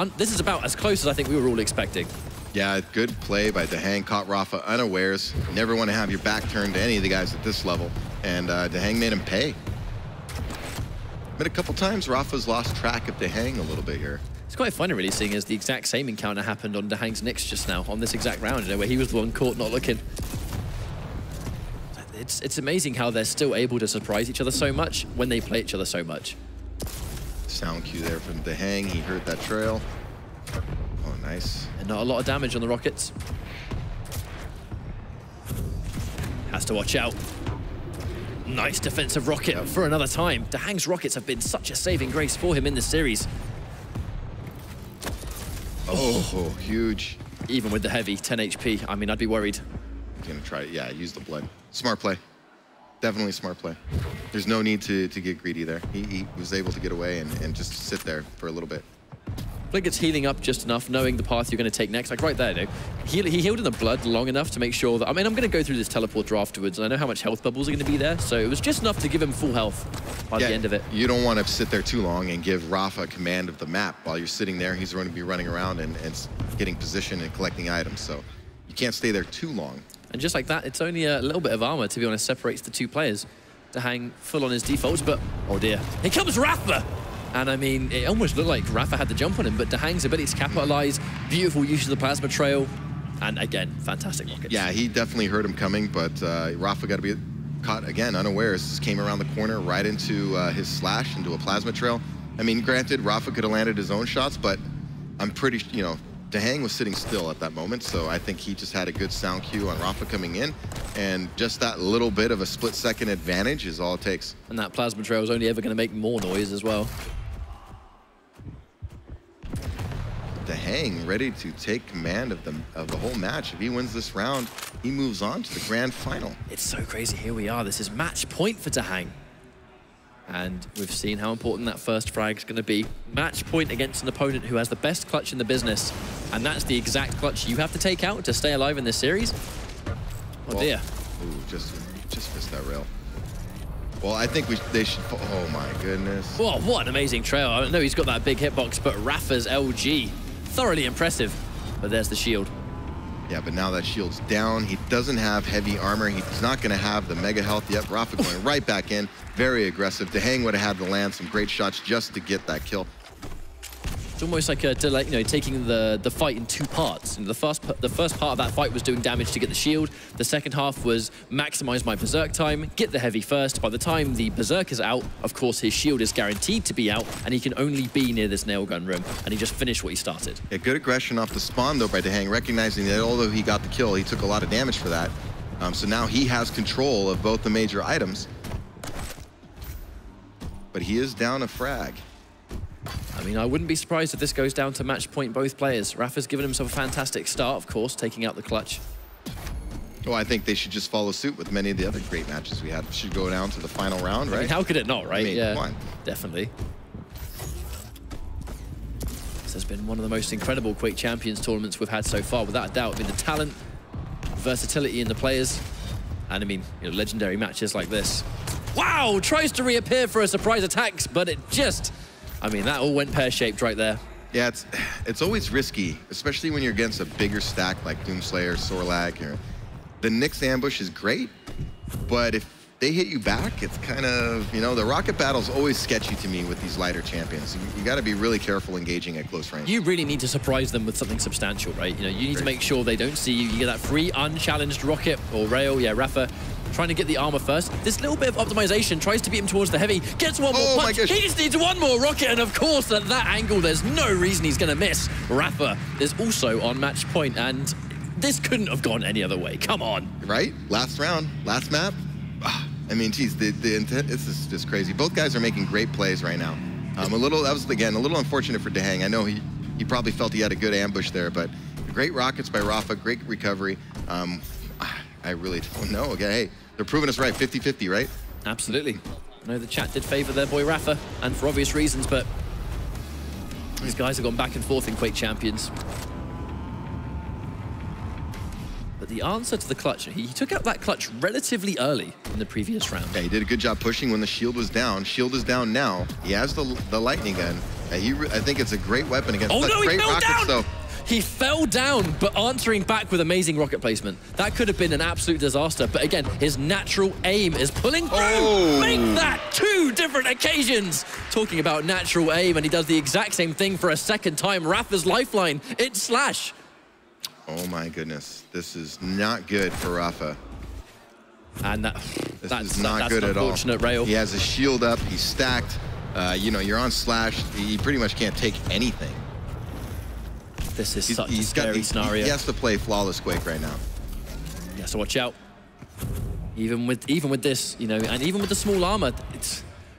about as close as I think we were all expecting.
Yeah, good play by DaHanG. Caught Rapha unawares. Never want to have your back turned to any of the guys at this level, and DaHanG made him pay. But a couple times, Rapha's lost track of DaHanG a little bit here.
It's quite funny, really, seeing as the exact same encounter happened on DaHanG's Nyx just now, on this exact round, where he was the one caught not looking. It's amazing how they're still able to surprise each other so much when they play each other so much.
Sound cue there from DaHanG. He heard that trail. Oh, nice.
And not a lot of damage on the rockets. Has to watch out. Nice defensive rocket for another time. DaHanG's rockets have been such a saving grace for him in this series.
Oh, huge.
Even with the heavy 10 HP, I mean, I'd be worried.
He's gonna try, yeah, use the blood. Smart play. Definitely smart play. There's no need to get greedy there. He was able to get away and just sit there for a little bit.
I think it's healing up just enough, knowing the path you're going to take next. Like right there, though. He healed in the blood long enough to make sure that... I mean, I'm going to go through this teleporter afterwards, and I know how much health bubbles are going to be there, so it was just enough to give him full health by the end of it.
You don't want to sit there too long and give Rapha command of the map. While you're sitting there, he's going to be running around and getting position and collecting items, so you can't stay there too long.
And just like that, it's only a little bit of armor, to be honest, separates the two players. DaHanG full on his defaults, but oh dear. Here comes Rapha! And I mean, it almost looked like Rapha had the jump on him, but DaHanG's ability to capitalize, beautiful use of the plasma trail, and again, fantastic rockets.
Yeah, he definitely heard him coming, but Rapha got to be caught again, unawares. Just came around the corner right into his slash, into a plasma trail. I mean, granted, Rapha could have landed his own shots, but I'm pretty, DaHanG was sitting still at that moment, so I think he just had a good sound cue on Rapha coming in, and just that little bit of a split-second advantage is all it takes.
And that plasma trail is only ever going to make more noise as well.
DaHanG ready to take command of the whole match. If he wins this round, he moves on to the grand final.
It's so crazy. Here we are. This is match point for DaHanG. And we've seen how important that first frag is going to be. Match point against an opponent who has the best clutch in the business. And that's the exact clutch you have to take out to stay alive in this series. Oh, dear.
Ooh, just missed that rail. Well, I think they should... Oh, my goodness.
Whoa, what an amazing trail. I know he's got that big hitbox, but Rapha's LG, thoroughly impressive. But there's the shield.
Yeah, but now that shield's down. He doesn't have heavy armor. He's not going to have the mega health yet. Rapha going right back in. Very aggressive. DaHanG would have had to land some great shots just to get that kill.
It's almost like taking the fight in two parts. And the first part of that fight was doing damage to get the shield. The second half was maximize my berserk time, get the heavy first. By the time the berserk is out, of course, his shield is guaranteed to be out, and he can only be near this nail gun room. And he just finished what he started.
Yeah, good aggression off the spawn, though, by DaHanG, recognizing that although he got the kill, he took a lot of damage for that. So now he has control of both the major items. But he is down a frag.
I mean, I wouldn't be surprised if this goes down to match point both players. Rapha's given himself a fantastic start, of course, taking out the clutch.
Well, I think they should just follow suit with many of the other great matches we had. Should go down to the final round, right?
I mean, how could it not, right?
I mean,
yeah,
come on.
Definitely. This has been one of the most incredible Quake Champions tournaments we've had so far, without a doubt. I mean, the talent, versatility in the players, and I mean, legendary matches like this. Wow! Tries to reappear for a surprise attack, but it just... I mean, that all went pear-shaped right there.
Yeah, it's always risky, especially when you're against a bigger stack like Doomslayer, Sorlag. The Nyx ambush is great, but if they hit you back, it's kind of, the rocket battle's always sketchy to me with these lighter champions. You got to be really careful engaging at close range.
You really need to surprise them with something substantial, right? You need to make sure they don't see you. You get that free, unchallenged rocket or rail. Yeah, Rapha trying to get the armor first. This little bit of optimization, tries to beat him towards the heavy, gets one more punch. He just needs one more rocket, and of course, at that angle, there's no reason he's going to miss. Rapha is also on match point, and This couldn't have gone any other way. Come on.
Right? Last round, last map. I mean, geez, the intent, this is just crazy. Both guys are making great plays right now. That was, again, a little unfortunate for DaHanG. I know he probably felt he had a good ambush there, but great rockets by Rapha, great recovery. I really don't know. Okay, hey, they're proving us right, 50-50, right?
Absolutely. I know the chat did favor their boy Rapha, and for obvious reasons, but these guys have gone back and forth in Quake Champions. But the answer to the clutch, he took out that clutch relatively early in the previous round.
Yeah, he did a good job pushing when the shield was down. Shield is down now. He has the lightning gun. I think it's a great weapon against such great rockets, though.
He fell down, but answering back with amazing rocket placement. That could have been an absolute disaster. But again, his natural aim is pulling through.
Oh.
Make that 2 different occasions. Talking about natural aim, and he does the exact same thing for a second time. Rapha's lifeline, it's Slash.
Oh my goodness, this is not good for Rapha.
And
that's not good at all.
Unfortunate rail.
He has a shield up, he's stacked. You know, you're on Slash, he pretty much can't take anything.
This is such a scary scenario.
He has to play flawless Quake right now.
Yeah, so watch out. Even with this, you know, and even with the small armor,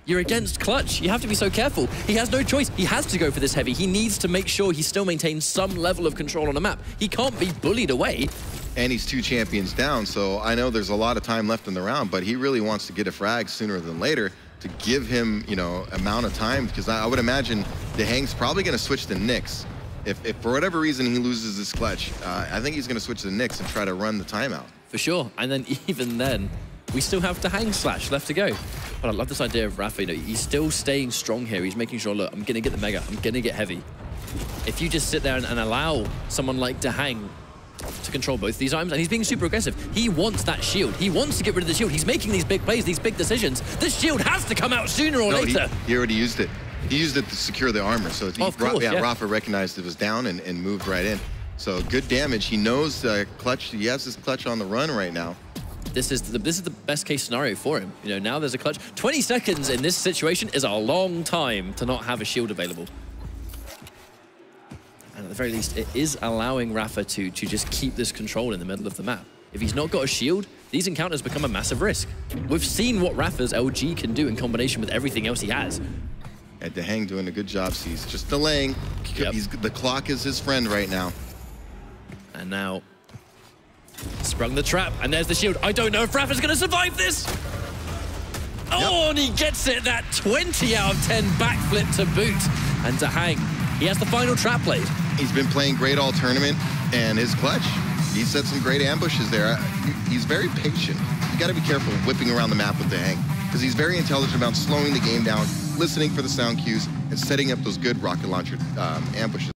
you're against clutch. You have to be so careful. He has no choice. He has to go for this heavy. He needs to make sure he still maintains some level of control on the map. He can't be bullied away.
And he's 2 champions down, so I know there's a lot of time left in the round, but he really wants to get a frag sooner than later to give him, you know, amount of time, because I would imagine DaHanG's probably going to switch to Nyx. If for whatever reason he loses his clutch, I think he's going to switch to Nyx and try to run the timeout.
For sure. And then even then, we still have DaHanG Slash left to go. But I love this idea of Rapha. You know, he's still staying strong here. He's making sure, look, I'm going to get the mega. I'm going to get heavy. If you just sit there and allow someone like DaHanG to control both these items, and he's being super aggressive. He wants that shield. He wants to get rid of the shield. He's making these big plays, these big decisions. This shield has to come out sooner or later.
He already used it. He used it to secure the armor, so Rapha recognized it was down and moved right in. So good damage. He knows clutch. He has his clutch on the run right now.
This is the best case scenario for him. You know, now there's a clutch. 20 seconds in this situation is a long time to not have a shield available. And at the very least, it is allowing Rapha to just keep this control in the middle of the map. If he's not got a shield, these encounters become a massive risk. We've seen what Rapha's LG can do in combination with everything else he has.
And DaHanG doing a good job, so he's just delaying.
Yep.
The clock is his friend right now.
And now, sprung the trap, and there's the shield. I don't know if Rapha's going to survive this. Oh, and he gets it, that 20 out of 10 backflip to boot. And DaHanG, he has the final trap played.
He's been playing great all tournament, and his clutch, he set some great ambushes there. He's very patient. You got to be careful whipping around the map with DaHanG, because he's very intelligent about slowing the game down, listening for the sound cues, and setting up those good rocket launcher ambushes.